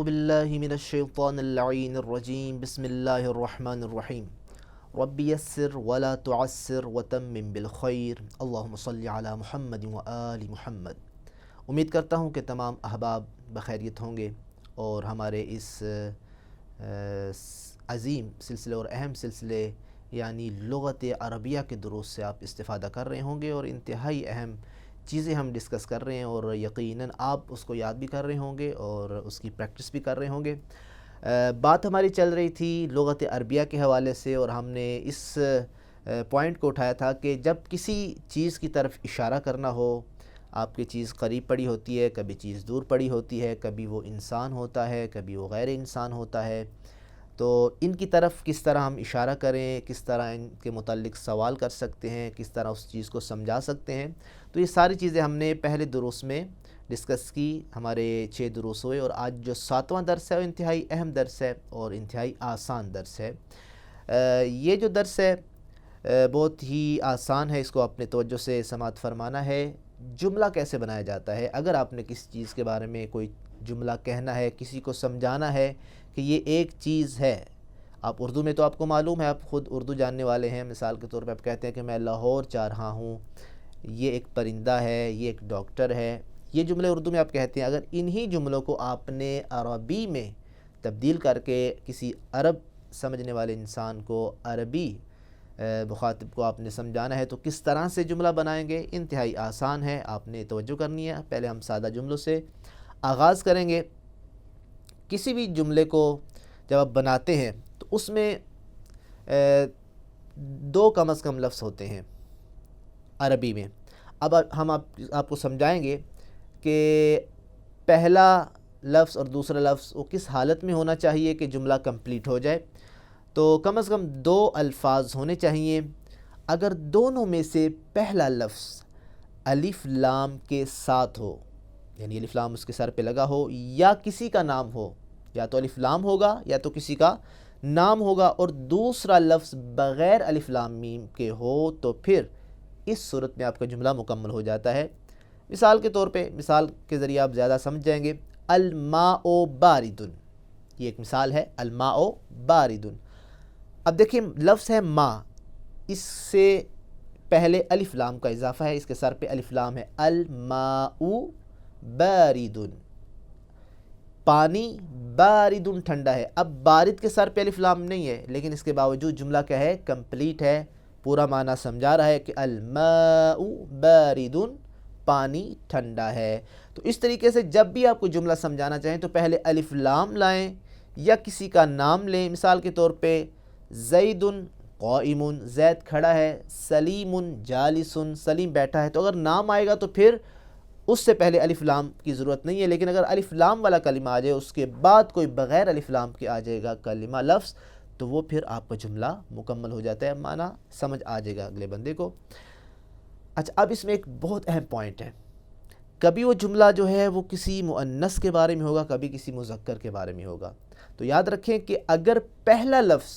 باللہ من الشیطان اللعین الرجیم بسم اللہ الرحمن الرحیم ربی یسر ولا تعسر وتمم بالخیر اللہم صلی علی محمد وآل محمد۔ امید کرتا ہوں کہ تمام احباب بخیریت ہوں گے اور ہمارے اس عظیم سلسلے اور اہم سلسلے یعنی لغت عربیہ کے دروس سے آپ استفادہ کر رہے ہوں گے اور انتہائی اہم چیزیں ہم ڈسکس کر رہے ہیں اور یقیناً آپ اس کو یاد بھی کر رہے ہوں گے اور اس کی پریکٹس بھی کر رہے ہوں گے۔ بات ہماری چل رہی تھی لغت عربیہ کے حوالے سے اور ہم نے اس پوائنٹ کو اٹھایا تھا کہ جب کسی چیز کی طرف اشارہ کرنا ہو، آپ کی چیز قریب پڑی ہوتی ہے، کبھی چیز دور پڑی ہوتی ہے، کبھی وہ انسان ہوتا ہے، کبھی وہ غیر انسان ہوتا ہے، تو ان کی طرف کس طرح ہم اشارہ کریں، کس طرح ان کے متعلق سوال کر سکتے ہیں، کس طرح اس چیز کو سمجھا سکتے ہیں، تو یہ ساری چیزیں ہم نے پہلے دروس میں ڈسکس کی۔ ہمارے 6 دروس ہوئے اور آج جو 7واں درس ہے وہ انتہائی اہم درس ہے اور انتہائی آسان درس ہے۔ یہ جو درس ہے بہت ہی آسان ہے، اس کو اپنے توجہ سے سماعت فرمانا ہے۔ جملہ کیسے بنایا جاتا ہے؟ اگر آپ نے کسی چیز کے بارے میں کوئی جملہ کہنا ہے، کسی کو سمجھانا ہے کہ یہ ایک چیز ہے، آپ اردو میں تو آپ کو معلوم ہے، آپ خود اردو جاننے والے ہیں، مثال کے طور پہ آپ کہتے ہیں کہ میں لاہور جا رہا ہوں، یہ ایک پرندہ ہے، یہ ایک ڈاکٹر ہے، یہ جملے اردو میں آپ کہتے ہیں۔ اگر انہی جملوں کو آپ نے عربی میں تبدیل کر کے کسی عرب سمجھنے والے انسان کو، عربی مخاطب کو آپ نے سمجھانا ہے تو کس طرح سے جملہ بنائیں گے؟ انتہائی آسان ہے، آپ نے توجہ کرنی ہے۔ پہلے ہم سادہ جملوں سے آغاز کریں گے۔ کسی بھی جملے کو جب آپ بناتے ہیں تو اس میں 2 کم از کم لفظ ہوتے ہیں عربی میں۔ اب ہم آپ کو سمجھائیں گے کہ پہلا لفظ اور دوسرا لفظ وہ کس حالت میں ہونا چاہیے کہ جملہ کمپلیٹ ہو جائے۔ تو کم از کم 2 الفاظ ہونے چاہیے۔ اگر دونوں میں سے پہلا لفظ الف لام کے ساتھ ہو، یعنی الف لام اس کے سر پہ لگا ہو، یا کسی کا نام ہو، یا تو الف لام ہوگا یا تو کسی کا نام ہوگا، اور دوسرا لفظ بغیر الف لام میم کے ہو، تو پھر اس صورت میں آپ کا جملہ مکمل ہو جاتا ہے۔ مثال کے طور پہ، مثال کے ذریعے آپ زیادہ سمجھ جائیں گے۔ الماء بارد، یہ ایک مثال ہے، الماء بارد۔ اب دیکھیں لفظ ہے ما، اس سے پہلے الف لام کا اضافہ ہے، اس کے سر پہ الف لام ہے۔ الماء بارد، پانی بارد ٹھنڈا ہے۔ اب بارد کے سر پہ الف لام نہیں ہے، لیکن اس کے باوجود جملہ کیا ہے؟ کمپلیٹ ہے، پورا معنی سمجھا رہا ہے کہ الماء بارد، پانی ٹھنڈا ہے۔ تو اس طریقے سے جب بھی آپ کو جملہ سمجھانا چاہیں تو پہلے الف لام لائیں یا کسی کا نام لیں۔ مثال کے طور پہ زید قائم، زید کھڑا ہے، سلیم جالس، سلیم بیٹھا ہے۔ تو اگر نام آئے گا تو پھر اس سے پہلے الف لام کی ضرورت نہیں ہے، لیکن اگر الف لام والا کلمہ آ جائے، اس کے بعد کوئی بغیر الف لام کے آ جائے گا کلمہ لفظ، تو وہ پھر آپ کا جملہ مکمل ہو جاتا ہے، معنی سمجھ آ جائے گا اگلے بندے کو۔ اچھا، اب اس میں ایک بہت اہم پوائنٹ ہے، کبھی وہ جملہ جو ہے وہ کسی مؤنث کے بارے میں ہوگا، کبھی کسی مذکر کے بارے میں ہوگا۔ تو یاد رکھیں کہ اگر پہلا لفظ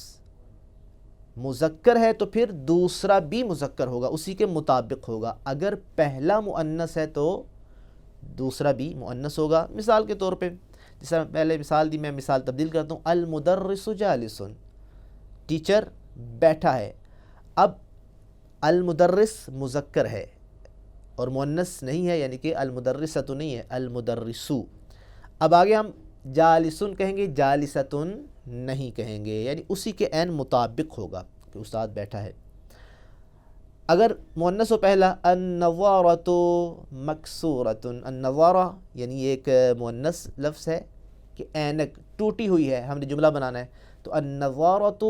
مذکر ہے تو پھر دوسرا بھی مذکر ہوگا، اسی کے مطابق ہوگا۔ اگر پہلا مؤنث ہے تو دوسرا بھی مؤنث ہوگا۔ مثال کے طور پہ جس طرح پہلے مثال دی، میں مثال تبدیل کرتا ہوں۔ المدرس جالس، ٹیچر بیٹھا ہے۔ اب المدرس مذکر ہے اور مؤنث نہیں ہے، یعنی کہ المدرسۃ نہیں ہے، المدرسو۔ اب آگے ہم جالسن کہیں گے، جالستن نہیں کہیں گے، یعنی اسی کے عین مطابق ہوگا کہ استاد بیٹھا ہے۔ اگر مؤنث ہو پہلا، النوارۃ مکسورۃ، النوارہ یعنی ایک مؤنث لفظ ہے کہ اینک ٹوٹی ہوئی ہے، ہم نے جملہ بنانا ہے تو النوارۃ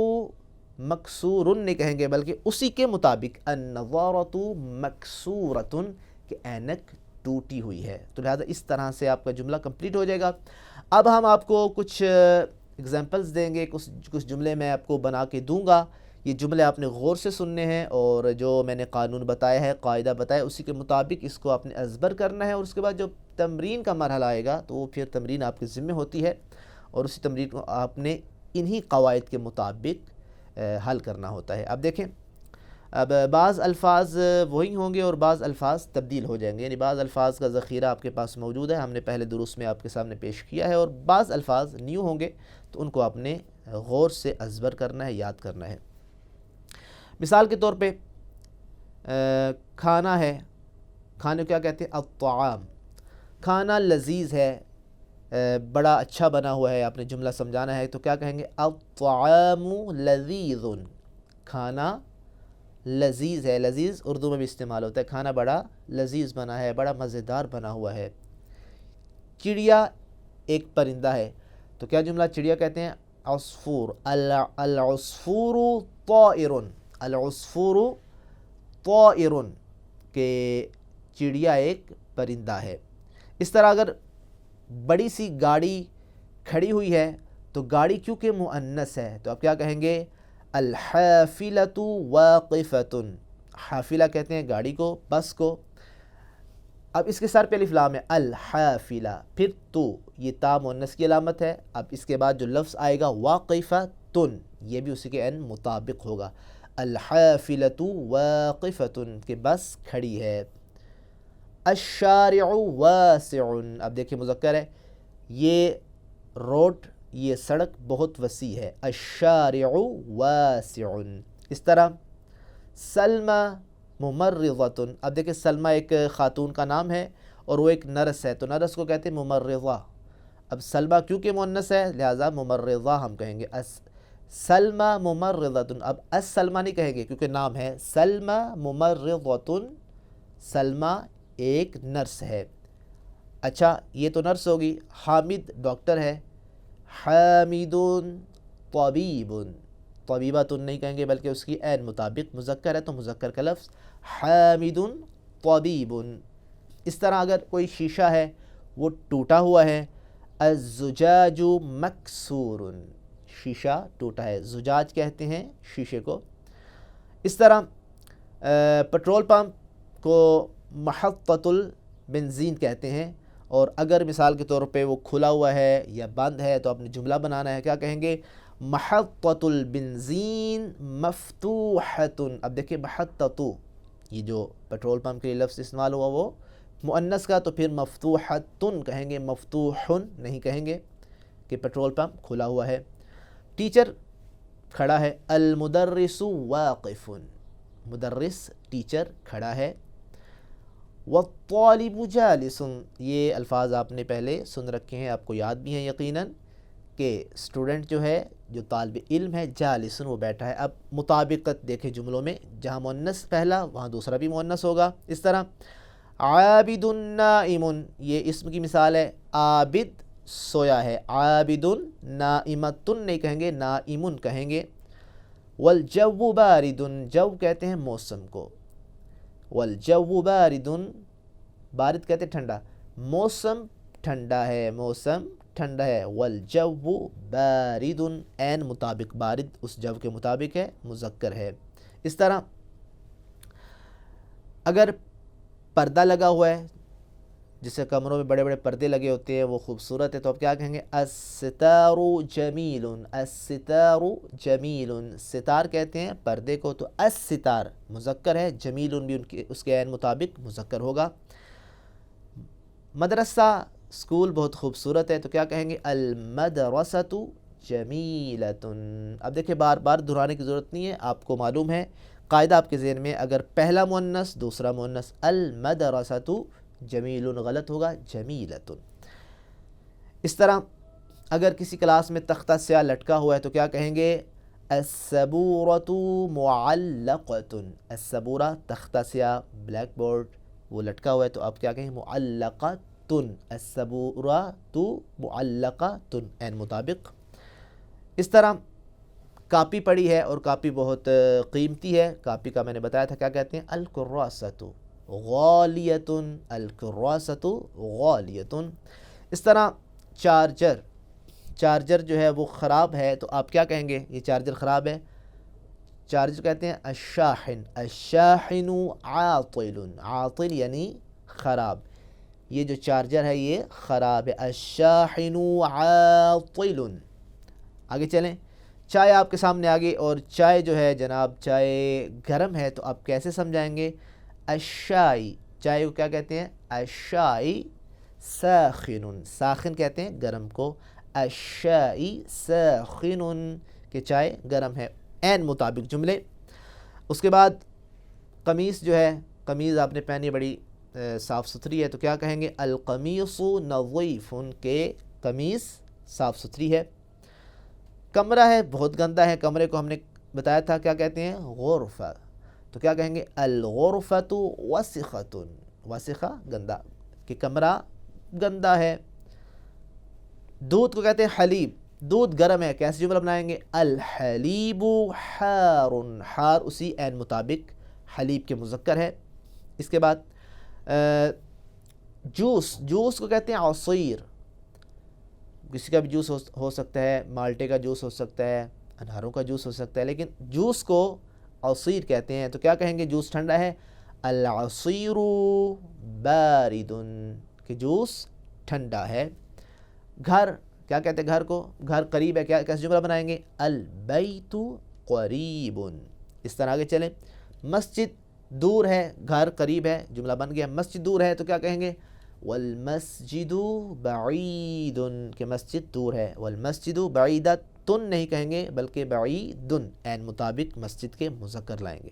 مکسور نہیں کہیں گے، بلکہ اسی کے مطابق النوارۃ مکسورۃ کہ اینک ٹوٹی ہوئی ہے۔ تو لہذا اس طرح سے آپ کا جملہ کمپلیٹ ہو جائے گا۔ اب ہم آپ کو کچھ اگزامپلز دیں گے، کچھ جملے میں آپ کو بنا کے دوں گا۔ یہ جملے آپ نے غور سے سننے ہیں اور جو میں نے قانون بتایا ہے، قاعدہ بتایا، اسی کے مطابق اس کو آپ نے ازبر کرنا ہے، اور اس کے بعد جو تمرین کا مرحلہ آئے گا تو وہ پھر تمرین آپ کے ذمہ ہوتی ہے، اور اسی تمرین کو آپ نے انہی قواعد کے مطابق حل کرنا ہوتا ہے۔ اب دیکھیں، اب بعض الفاظ وہی ہوں گے اور بعض الفاظ تبدیل ہو جائیں گے، یعنی بعض الفاظ کا ذخیرہ آپ کے پاس موجود ہے، ہم نے پہلے دروس میں آپ کے سامنے پیش کیا ہے، اور بعض الفاظ نیو ہوں گے تو ان کو آپ نے غور سے ازبر کرنا ہے، یاد کرنا ہے۔ مثال کے طور پہ کھانا ہے، کھانے کو کیا کہتے ہیں؟ الطعام۔ کھانا لذیذ ہے، بڑا اچھا بنا ہوا ہے، آپ نے جملہ سمجھانا ہے تو کیا کہیں گے؟ الطعام لذیذ۔ کھانا لذیذ ہے، لذیذ اردو میں بھی استعمال ہوتا ہے، کھانا بڑا لذیذ بنا ہے، بڑا مزیدار بنا ہوا ہے۔ چڑیا ایک پرندہ ہے تو کیا جملہ چڑیا کہتے ہیں؟ عصفور۔ العصفور طائر، العصفور طائر، کہ چڑیا ایک پرندہ ہے۔ اس طرح اگر بڑی سی گاڑی کھڑی ہوئی ہے تو گاڑی کیونکہ مؤنث ہے تو آپ کیا کہیں گے؟ الحافلۃ واقفۃ۔ حافلہ کہتے ہیں گاڑی کو، بس کو۔ اب اس کے سر پہ الف لام ہے، الحافلہ، پھر تو، یہ تا مؤنث کی علامت ہے۔ اب اس کے بعد جو لفظ آئے گا واقفۃ، یہ بھی اسی کے مطابق ہوگا، الحافلۃ واقفۃ، کہ بس کھڑی ہے۔ الشارع واسع، اب دیکھیں مذکر ہے، یہ روڈ، یہ سڑک بہت وسیع ہے، الشارع واسع۔ اس طرح سلمى ممرضۃ، اب دیکھیں سلمہ ایک خاتون کا نام ہے اور وہ ایک نرس ہے تو نرس کو کہتے ہیں ممرضہ۔ اب سلمہ کیونکہ مؤنث ہے لہٰذا ممرضہ ہم کہیں گے، سلمى ممرضۃ۔ اب السلمہ نہیں کہیں گے کیونکہ نام ہے، سلمى ممرضۃ، سلمہ ایک نرس ہے۔ اچھا یہ تو نرس ہوگی۔ حامد ڈاکٹر ہے، حامد طبیب، طبیبۃ نہیں کہیں گے بلکہ اس کی عین مطابق مذکر ہے تو مذکر کا لفظ حامد طبیب۔ اس طرح اگر کوئی شیشہ ہے وہ ٹوٹا ہوا ہے، الزجاج مکسور، شیشہ ٹوٹا ہے، زجاج کہتے ہیں شیشے کو۔ اس طرح پٹرول پمپ کو محطۃ البنزین کہتے ہیں، اور اگر مثال کے طور پہ وہ کھلا ہوا ہے یا بند ہے تو آپ نے جملہ بنانا ہے، کیا کہیں گے؟ محطۃ البنزین مفتوحۃ۔ اب دیکھیں محطۃ، یہ جو پٹرول پمپ کے لیے لفظ استعمال ہوا وہ مؤنث کا تو پھر مفتوحۃ کہیں گے، مفتوح نہیں کہیں گے کہ پٹرول پمپ کھلا ہوا ہے۔ ٹیچر کھڑا ہے، المدرس واقف، مدرس ٹیچر کھڑا ہے۔ والطالب جالس، یہ الفاظ آپ نے پہلے سن رکھے ہیں، آپ کو یاد بھی ہیں یقیناً، کہ اسٹوڈنٹ جو ہے، جو طالب علم ہے، جالس وہ بیٹھا ہے۔ اب مطابقت دیکھیں جملوں میں، جہاں مؤنث پہلا وہاں دوسرا بھی مؤنث ہوگا۔ اس طرح عابد نائم، یہ اسم کی مثال ہے، عابد سویا ہے، عابد نائمۃ نہیں کہیں گے، نائم کہیں گے۔ والجو بارد، جو کہتے ہیں موسم کو، والجو بارد، بارد کہتے ہیں ٹھنڈا، موسم ٹھنڈا ہے، موسم ٹھنڈا ہے۔ والجو بارد، عین مطابق بارد اس جو کے مطابق ہے، مذکر ہے۔ اس طرح اگر پردہ لگا ہوا ہے، جسے کمروں میں بڑے بڑے پردے لگے ہوتے ہیں، وہ خوبصورت ہے تو آپ کیا کہیں گے؟ الستار جمیل، الستار جمیل، ستار کہتے ہیں پردے کو تو الستار مذکر ہے، جمیل بھی اس کے عین مطابق مذکر ہوگا۔ مدرسہ اسکول بہت خوبصورت ہے تو کیا کہیں گے؟ المدرسۃ جمیلۃ۔ اب دیکھیں بار بار دہرانے کی ضرورت نہیں ہے، آپ کو معلوم ہے قاعدہ آپ کے ذہن میں، اگر پہلا مؤنث دوسرا مؤنث، المدرسۃ جمیل غلط ہوگا، جمیلۃ۔ اس طرح اگر کسی کلاس میں تختہ سیاہ لٹکا ہوا ہے تو کیا کہیں گے؟ السبورۃ معلقۃ، السبورہ تختہ سیاہ بلیک بورڈ وہ لٹکا ہوا ہے تو آپ کیا کہیں؟ معلقۃ، السبورۃ معلقۃ، عین مطابق۔ اس طرح کاپی پڑی ہے اور کاپی بہت قیمتی ہے، کاپی کا میں نے بتایا تھا کیا کہتے ہیں؟ الکراسۃ غالیۃ، الکراسۃ غالیۃ۔ اس طرح چارجر جو ہے وہ خراب ہے تو آپ کیا کہیں گے؟ یہ چارجر خراب ہے، چارجر کہتے ہیں الشاحن، الشاحن عاطل، عاطل یعنی خراب، یہ جو چارجر ہے یہ خراب ہے، الشاحن عاطل۔ آگے چلیں، چائے آپ کے سامنے آ گئی اور چائے جو ہے جناب چائے گرم ہے تو آپ کیسے سمجھائیں گے؟ الشائی، چائے کو کیا کہتے ہیں؟ الشائی ساخن، ساخن کہتے ہیں گرم کو، الشائی ساخن کہ چائے گرم ہے، عین مطابق جملے۔ اس کے بعد قمیص جو ہے، قمیض آپ نے پہنی بڑی صاف ستھری ہے تو کیا کہیں گے؟ القمیص نظیف کہ قمیص صاف ستھری ہے۔ کمرہ ہے بہت گندا ہے، کمرے کو ہم نے بتایا تھا کیا کہتے ہیں؟ غرفہ، تو کیا کہیں گے؟ الغرفۃ وسخۃ، وسخہ گندا کہ کمرہ گندا ہے۔ دودھ کو کہتے ہیں حلیب، دودھ گرم ہے، کیسے جملہ بنائیں گے؟ الحلیب حار، حار اسی عین مطابق حلیب کے مذکر ہے۔ اس کے بعد جوس، جوس کو کہتے ہیں عصیر، کسی کا بھی جوس ہو سکتا ہے، مالٹے کا جوس ہو سکتا ہے، اناروں کا جوس ہو سکتا ہے، لیکن جوس کو عصیر کہتے ہیں تو کیا کہیں گے؟ جوس ٹھنڈا ہے، العصیر بارد کہ جوس ٹھنڈا ہے۔ گھر کیا کہتے ہیں؟ گھر کو، گھر قریب ہے، کیا کیسے جملہ بنائیں گے؟ البیت قریب۔ اس طرح آگے چلیں، مسجد دور ہے، گھر قریب ہے، جملہ بن گیا۔ مسجد دور ہے تو کیا کہیں گے؟ والمسجد بعید کہ مسجد دور ہے، والمسجد بعیدۃ نہیں کہیں گے بلکہ بعید عین مطابق مسجد کے مذکر لائیں گے۔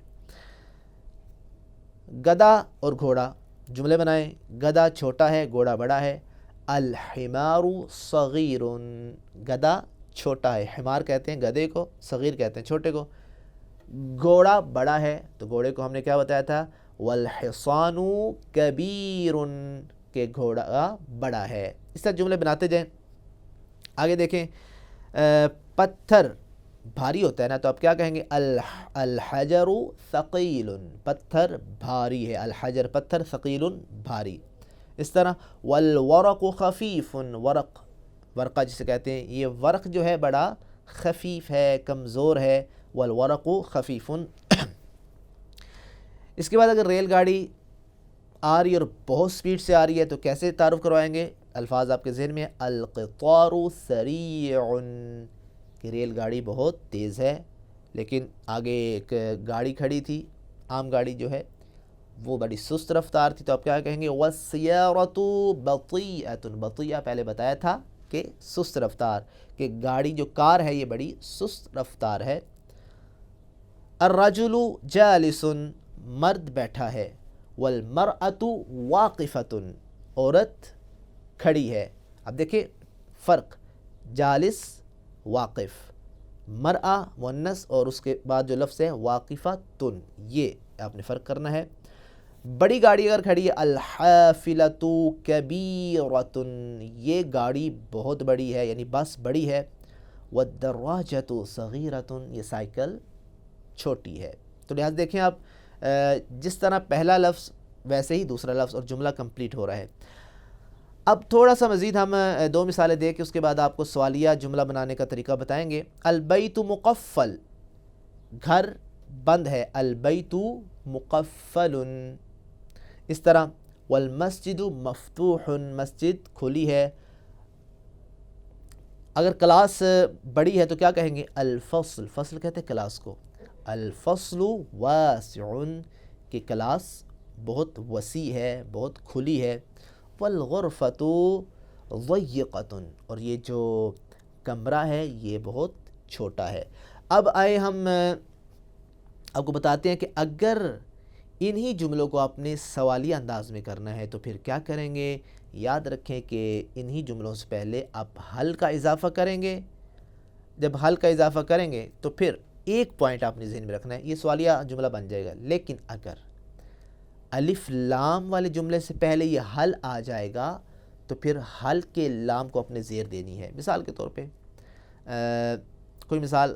گدھا اور گھوڑا جملے بنائیں، گدھا چھوٹا ہے، گھوڑا بڑا ہے۔ الحمار صغیر، گدھا چھوٹا ہے، حمار کہتے ہیں گدھے کو، صغیر کہتے ہیں چھوٹے کو۔ گھوڑا بڑا ہے تو گھوڑے کو ہم نے کیا بتایا تھا؟ والحصان کبیر کہ گھوڑا بڑا ہے۔ اس طرح جملے بناتے جائیں۔ آگے دیکھیں، پتھر بھاری ہوتا ہے نا تو آپ کیا کہیں گے؟ الحجر ثقیل، پتھر بھاری ہے، الحجر پتھر، ثقیل بھاری۔ اس طرح والورق خفیف، ورق، ورقہ جسے کہتے ہیں، یہ ورق جو ہے بڑا خفیف ہے، کمزور ہے، والورق خفیف۔ اس کے بعد اگر ریل گاڑی آ رہی ہے اور بہت سپیڈ سے آ رہی ہے تو کیسے تعارف کروائیں گے؟ الفاظ آپ کے ذہن میں، القطار سریع کہ ریل گاڑی بہت تیز ہے، لیکن آگے ایک گاڑی کھڑی تھی، عام گاڑی جو ہے وہ بڑی سست رفتار تھی تو آپ کیا کہیں گے؟ والسیارۃ بطیئۃ، بطیئہ پہلے بتایا تھا کہ سست رفتار، کہ گاڑی جو کار ہے یہ بڑی سست رفتار ہے۔ الرجل جالس، مرد بیٹھا ہے، والمرأۃ واقفۃ، عورت کھڑی ہے۔ اب دیکھیں فرق، جالس واقف، مرأہ مؤنث اور اس کے بعد جو لفظ ہے واقفۃ، یہ آپ نے فرق کرنا ہے۔ بڑی گاڑی اگر کھڑی ہے، الحافلۃ کبیرۃ، یہ گاڑی بہت بڑی ہے یعنی بس بڑی ہے۔ والدراجۃ صغیرۃ، یہ سائیکل چھوٹی ہے۔ تو لہٰذا دیکھیں آپ جس طرح پہلا لفظ ویسے ہی دوسرا لفظ اور جملہ کمپلیٹ ہو رہا ہے۔ اب تھوڑا سا مزید ہم دو مثالیں دے کے اس کے بعد آپ کو سوالیہ جملہ بنانے کا طریقہ بتائیں گے۔ البیت مقفل، گھر بند ہے، البیت مقفل۔ اس طرح والمسجد مفتوح، مسجد کھلی ہے۔ اگر کلاس بڑی ہے تو کیا کہیں گے؟ الفصل، فصل کہتے ہیں کلاس کو، الفصل واسع کہ کلاس بہت وسیع ہے، بہت کھلی ہے۔ والغرفۃ ضیقۃ، اور یہ جو کمرہ ہے یہ بہت چھوٹا ہے۔ اب آئے ہم آپ کو بتاتے ہیں کہ اگر انہی جملوں کو آپ نے سوالیہ انداز میں کرنا ہے تو پھر کیا کریں گے؟ یاد رکھیں کہ انہی جملوں سے پہلے آپ حل کا اضافہ کریں گے۔ جب حل کا اضافہ کریں گے تو پھر ایک پوائنٹ آپ نے ذہن میں رکھنا ہے، یہ سوالیہ جملہ بن جائے گا، لیکن اگر الف لام والے جملے سے پہلے یہ حل آ جائے گا تو پھر حل کے لام کو اپنے زیر دینی ہے۔ مثال کے طور پہ کوئی مثال،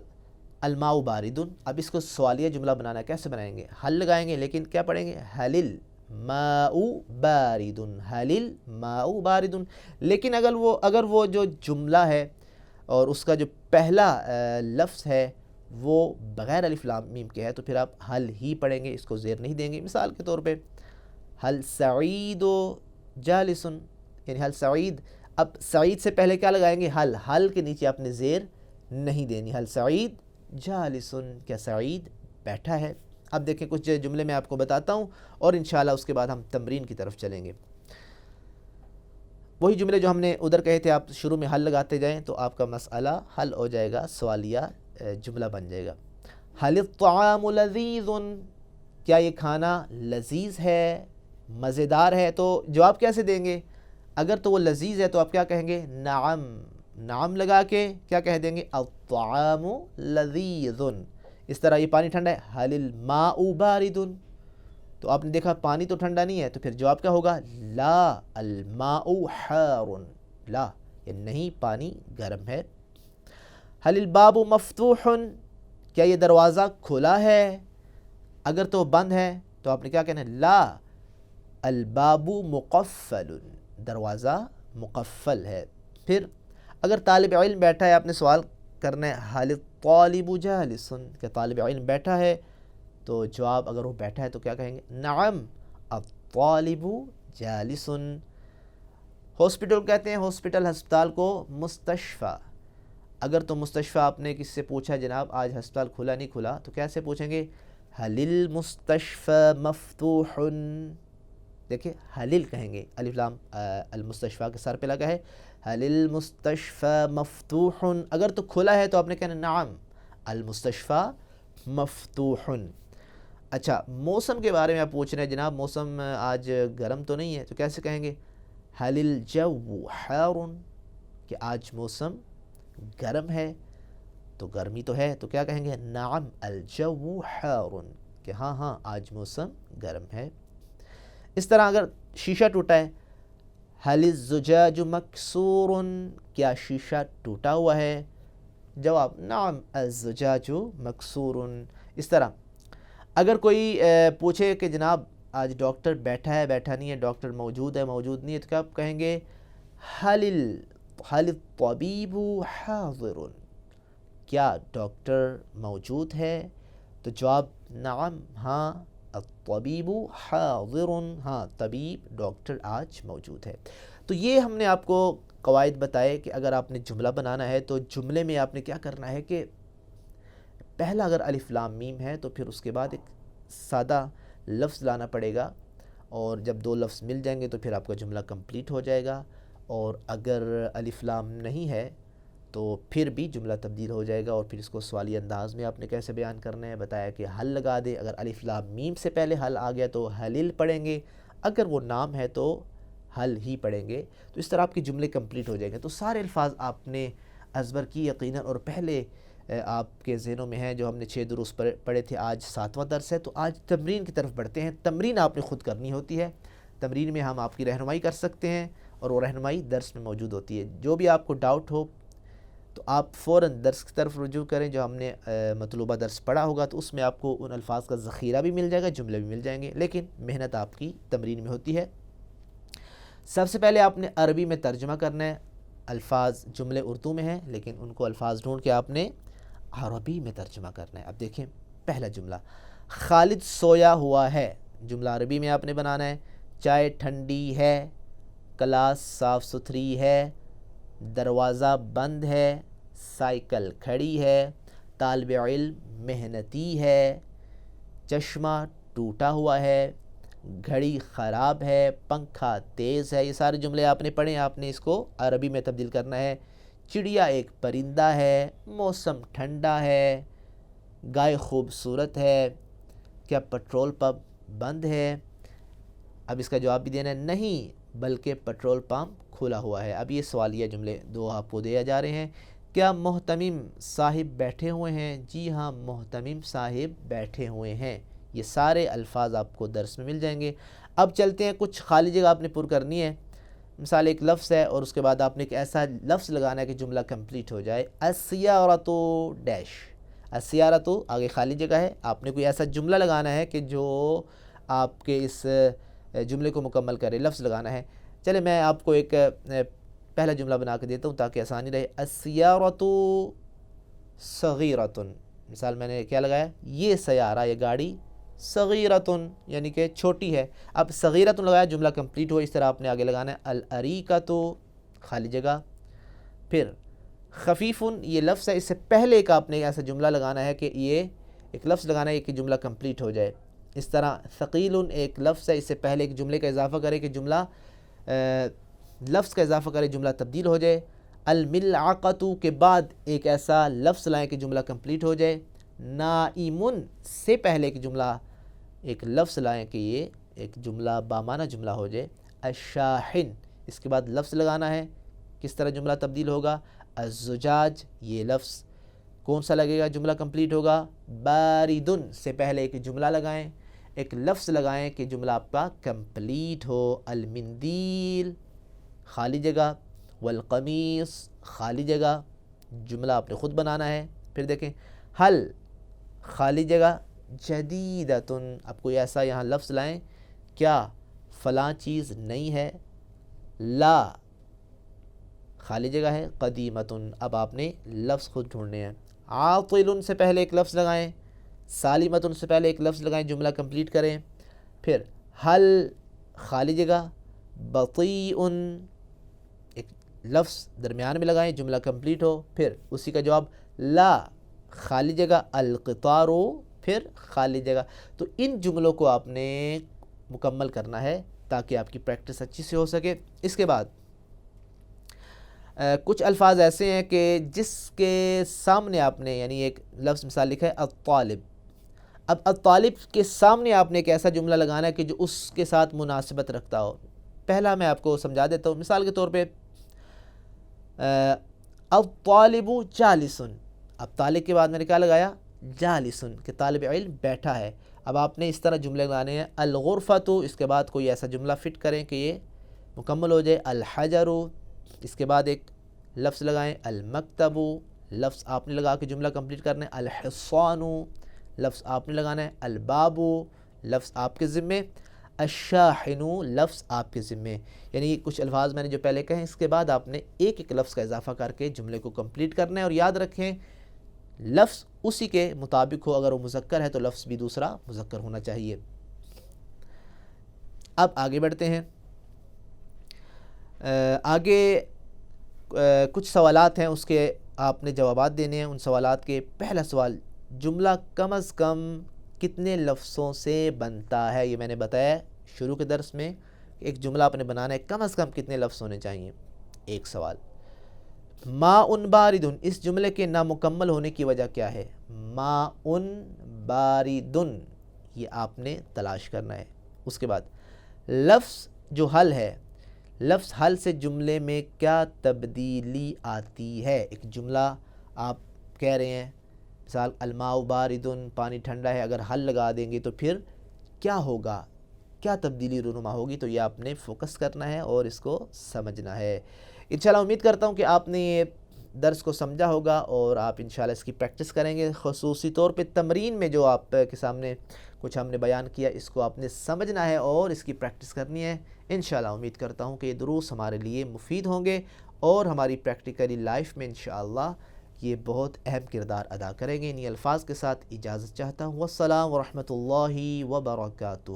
الماء بارد، اب اس کو سوالیہ جملہ بنانا ہے، کیسے بنائیں گے؟ حل لگائیں گے لیکن کیا پڑھیں گے؟ حل الماء بارد، حل الماء بارد۔ لیکن اگر وہ جو جملہ ہے اور اس کا جو پہلا لفظ ہے وہ بغیر الف لام میم کے ہے تو پھر آپ حل ہی پڑھیں گے، اس کو زیر نہیں دیں گے۔ مثال کے طور پہ حل سعید جالس، یعنی حل سعید، اب سعید سے پہلے کیا لگائیں گے؟ حل، حل کے نیچے آپ نے زیر نہیں دینی. حل سعید جالسن، کیا سعید بیٹھا ہے. اب دیکھیں کچھ جملے میں آپ کو بتاتا ہوں اور انشاءاللہ اس کے بعد ہم تمرین کی طرف چلیں گے. وہی جملے جو ہم نے ادھر کہے تھے، آپ شروع میں حل لگاتے جائیں تو آپ کا مسئلہ حل ہو جائے گا، سوالیہ جملہ بن جائے گا. حل الطعام لذیذ، کیا یہ کھانا لذیذ ہے، مزیدار ہے. تو جواب کیسے دیں گے؟ اگر تو وہ لذیذ ہے تو آپ کیا کہیں گے؟ نعم، نعم لگا کے کیا کہہ دیں گے؟ الطعام لذیذ. اس طرح یہ پانی ٹھنڈا ہے، حل الماء بارد، تو آپ نے دیکھا پانی تو ٹھنڈا نہیں ہے، تو پھر جواب کیا ہوگا؟ لا الماء حار، لا یہ نہیں، پانی گرم ہے. حل الباب مفتوح، کیا یہ دروازہ کھلا ہے؟ اگر تو بند ہے تو آپ نے کیا کہنا ہے؟ لا الباب مقفل، دروازہ مقفل ہے. پھر اگر طالب علم بیٹھا ہے، آپ نے سوال کرنا ہے حل الطالب جالس، کیا طالب علم بیٹھا ہے؟ تو جواب اگر وہ بیٹھا ہے تو کیا کہیں گے؟ نعم الطالب جالس. ہاسپٹل کہتے ہیں، ہاسپٹل ہسپتال کو، مستشفى. اگر تو مستشفى آپ نے کس سے پوچھا جناب آج ہسپتال کھلا نہیں کھلا، تو کیسے پوچھیں گے؟ حل المستشفى مفتوح. دیکھیں حلل کہیں گے، الف لام المستشفى کے سر پہ لگا ہے، حل المستشفى مفتوح. اگر تو کھلا ہے تو آپ نے کہنا نعم المستشفى مفتوح. اچھا، موسم کے بارے میں آپ پوچھ رہے ہیں جناب موسم آج گرم تو نہیں ہے، تو کیسے کہیں گے؟ حل الجو حار، کہ آج موسم گرم ہے. تو گرمی تو ہے، تو کیا کہیں گے؟ نعم الجو حار، کہ ہاں ہاں آج موسم گرم ہے. اس طرح اگر شیشہ ٹوٹا ہے، حل الزجاج مکسور، کیا شیشہ ٹوٹا ہوا ہے؟ جواب نعم الزجاج مکسور. اس طرح اگر کوئی پوچھے کہ جناب آج ڈاکٹر بیٹھا ہے بیٹھا نہیں ہے، ڈاکٹر موجود ہے موجود نہیں ہے، تو کیا آپ کہیں گے؟ حل الطبیب حاضر، کیا ڈاکٹر موجود ہے؟ تو جواب نعم ہاں الطبیب حاضر، ہاں طبیب ڈاکٹر آج موجود ہے. تو یہ ہم نے آپ کو قواعد بتائے کہ اگر آپ نے جملہ بنانا ہے تو جملے میں آپ نے کیا کرنا ہے کہ پہلا اگر الف لام میم ہے تو پھر اس کے بعد ایک سادہ لفظ لانا پڑے گا، اور جب دو لفظ مل جائیں گے تو پھر آپ کا جملہ کمپلیٹ ہو جائے گا. اور اگر الف لام نہیں ہے تو پھر بھی جملہ تبدیل ہو جائے گا. اور پھر اس کو سوالی انداز میں آپ نے کیسے بیان کرنا ہے بتایا کہ حل لگا دے. اگر الف لام میم سے پہلے حل آ گیا تو حلل پڑھیں گے، اگر وہ نام ہے تو حل ہی پڑھیں گے. تو اس طرح آپ کے جملے کمپلیٹ ہو جائیں گے. تو سارے الفاظ آپ نے ازبر کی یقیناً، اور پہلے آپ کے ذہنوں میں ہیں جو ہم نے 6 دروس پڑھے تھے. آج 7واں درس ہے، تو آج تمرین کی طرف بڑھتے ہیں. تمرین آپ نے خود کرنی ہوتی ہے، تمرین میں ہم آپ کی رہنمائی کر سکتے ہیں، اور وہ رہنمائی درس میں موجود ہوتی ہے. جو بھی آپ کو ڈاؤٹ ہو تو آپ فوراً درس کی طرف رجوع کریں. جو ہم نے مطلوبہ درس پڑھا ہوگا تو اس میں آپ کو ان الفاظ کا ذخیرہ بھی مل جائے گا، جملے بھی مل جائیں گے، لیکن محنت آپ کی تمرین میں ہوتی ہے. سب سے پہلے آپ نے عربی میں ترجمہ کرنا ہے. الفاظ جملے اردو میں ہیں لیکن ان کو الفاظ ڈھونڈ کے آپ نے عربی میں ترجمہ کرنا ہے. اب دیکھیں پہلا جملہ، خالد سویا ہوا ہے. جملہ عربی میں آپ نے بنانا ہے. چائے ٹھنڈی ہے، کلاس صاف ستھری ہے، دروازہ بند ہے، سائیکل کھڑی ہے، طالب علم محنتی ہے، چشمہ ٹوٹا ہوا ہے، گھڑی خراب ہے، پنکھا تیز ہے. یہ سارے جملے آپ نے پڑھے، آپ نے اس کو عربی میں تبدیل کرنا ہے. چڑیا ایک پرندہ ہے، موسم ٹھنڈا ہے، گائے خوبصورت ہے، کیا پٹرول پمپ بند ہے؟ اب اس کا جواب بھی دینا ہے، نہیں بلکہ پٹرول پمپ کھلا ہوا ہے. اب یہ سوالیہ جملے دو آپ کو دیا جا رہے ہیں. کیا محتمم صاحب بیٹھے ہوئے ہیں؟ جی ہاں محتمم صاحب بیٹھے ہوئے ہیں. یہ سارے الفاظ آپ کو درس میں مل جائیں گے. اب چلتے ہیں، کچھ خالی جگہ آپ نے پر کرنی ہے. مثال ایک لفظ ہے اور اس کے بعد آپ نے ایک ایسا لفظ لگانا ہے کہ جملہ کمپلیٹ ہو جائے. السیارۃ ڈیش، السیارۃ آگے خالی جگہ ہے، آپ نے کوئی ایسا جملہ لگانا ہے کہ جو آپ کے اس جملے کو مکمل کرے. لفظ لگانا ہے. چلے میں آپ کو ایک پہلا جملہ بنا کے دیتا ہوں تاکہ آسانی رہے. السیارۃ صغیرۃ، مثال میں نے کیا لگایا؟ یہ سیارہ، یہ گاڑی، صغیرۃ یعنی کہ چھوٹی ہے. اب صغیرۃ لگایا، جملہ کمپلیٹ ہو. اس طرح آپ نے آگے لگانا ہے الاریکۃ خالی جگہ، پھر خفیفن یہ لفظ ہے، اس سے پہلے ایک آپ نے ایسا جملہ لگانا ہے کہ یہ ایک لفظ لگانا ہے کہ جملہ کمپلیٹ ہو جائے. اس طرح ثقیل ایک لفظ ہے، اس سے پہلے ایک جملے کا اضافہ کرے کہ جملہ لفظ کا اضافہ کرے جملہ تبدیل ہو جائے. الملعقۃ کے بعد ایک ایسا لفظ لائیں کہ جملہ کمپلیٹ ہو جائے. نائمن سے پہلے ایک جملہ ایک لفظ لائیں کہ یہ ایک جملہ بامعنی جملہ ہو جائے. الشاحن اس کے بعد لفظ لگانا ہے، کس طرح جملہ تبدیل ہوگا. الزجاج یہ لفظ کون سا لگے گا جملہ کمپلیٹ ہوگا. باردن سے پہلے ایک جملہ لگائیں، ایک لفظ لگائیں کہ جملہ آپ کا کمپلیٹ ہو. المندیل خالی جگہ، والقمیص خالی جگہ، جملہ آپ نے خود بنانا ہے. پھر دیکھیں حل خالی جگہ، جدیدتن آپ کوئی ایسا یہاں لفظ لائیں کیا فلاں چیز نہیں ہے. لا خالی جگہ ہے، قدیمتن اب آپ نے لفظ خود ڈھونڈنے ہیں. عاطل سے پہلے ایک لفظ لگائیں، سالمتن سے پہلے ایک لفظ لگائیں، جملہ کمپلیٹ کریں. پھر حل خالی جگہ، بطیء ایک لفظ درمیان میں لگائیں، جملہ کمپلیٹ ہو. پھر اسی کا جواب لا خالی جگہ، القطار پھر خالی جگہ. تو ان جملوں کو آپ نے مکمل کرنا ہے تاکہ آپ کی پریکٹس اچھی سے ہو سکے. اس کے بعد کچھ الفاظ ایسے ہیں کہ جس کے سامنے آپ نے یعنی ایک لفظ مثال لکھا ہے الطالب. اب الطالب کے سامنے آپ نے ایک ایسا جملہ لگانا ہے کہ جو اس کے ساتھ مناسبت رکھتا ہو. پہلا میں آپ کو سمجھا دیتا ہوں. مثال کے طور پہ الطالب جالسن، اب طالب کے بعد میں نے کیا لگایا جالسن کہ طالب علم بیٹھا ہے. اب آپ نے اس طرح جملے لگانے ہیں. الغرفۃ اس کے بعد کوئی ایسا جملہ فٹ کریں کہ یہ مکمل ہو جائے. الحجر اس کے بعد ایک لفظ لگائیں. المکتب لفظ آپ نے لگا کے جملہ کمپلیٹ کرنا ہے. الحصان لفظ آپ نے لگانا ہے. الباب لفظ آپ کے ذمے. الشاحن لفظ آپ کے ذمے. یعنی کچھ الفاظ میں نے جو پہلے کہیں اس کے بعد آپ نے ایک ایک لفظ کا اضافہ کر کے جملے کو کمپلیٹ کرنا ہے. اور یاد رکھیں لفظ اسی کے مطابق ہو، اگر وہ مذکر ہے تو لفظ بھی دوسرا مذکر ہونا چاہیے. اب آگے بڑھتے ہیں. آگے کچھ سوالات ہیں، اس کے آپ نے جوابات دینے ہیں. ان سوالات کے پہلا سوال، جملہ کم از کم کتنے لفظوں سے بنتا ہے؟ یہ میں نے بتایا شروع کے درس میں، ایک جملہ آپ نے بنانا ہے کم از کم کتنے لفظ ہونے چاہیے. ایک سوال. ماء باردن اس جملے کے نامکمل ہونے کی وجہ کیا ہے؟ ماء باردن یہ آپ نے تلاش کرنا ہے. اس کے بعد لفظ جو حل ہے، لفظ حل سے جملے میں کیا تبدیلی آتی ہے؟ ایک جملہ آپ کہہ رہے ہیں مثال الماء باردن پانی ٹھنڈا ہے، اگر حل لگا دیں گے تو پھر کیا ہوگا، کیا تبدیلی رونما ہوگی؟ تو یہ آپ نے فوکس کرنا ہے اور اس کو سمجھنا ہے. انشاءاللہ امید کرتا ہوں کہ آپ نے یہ درس کو سمجھا ہوگا اور آپ انشاءاللہ اس کی پریکٹس کریں گے. خصوصی طور پہ تمرین میں جو آپ کے سامنے کچھ ہم نے بیان کیا اس کو آپ نے سمجھنا ہے اور اس کی پریکٹس کرنی ہے. انشاءاللہ امید کرتا ہوں کہ یہ دروس ہمارے لیے مفید ہوں گے اور ہماری پریکٹیکلی لائف میں انشاءاللہ یہ بہت اہم کردار ادا کریں گے. انہی الفاظ کے ساتھ اجازت چاہتا ہوں. والسلام ورحمۃ اللہ وبرکاتہ.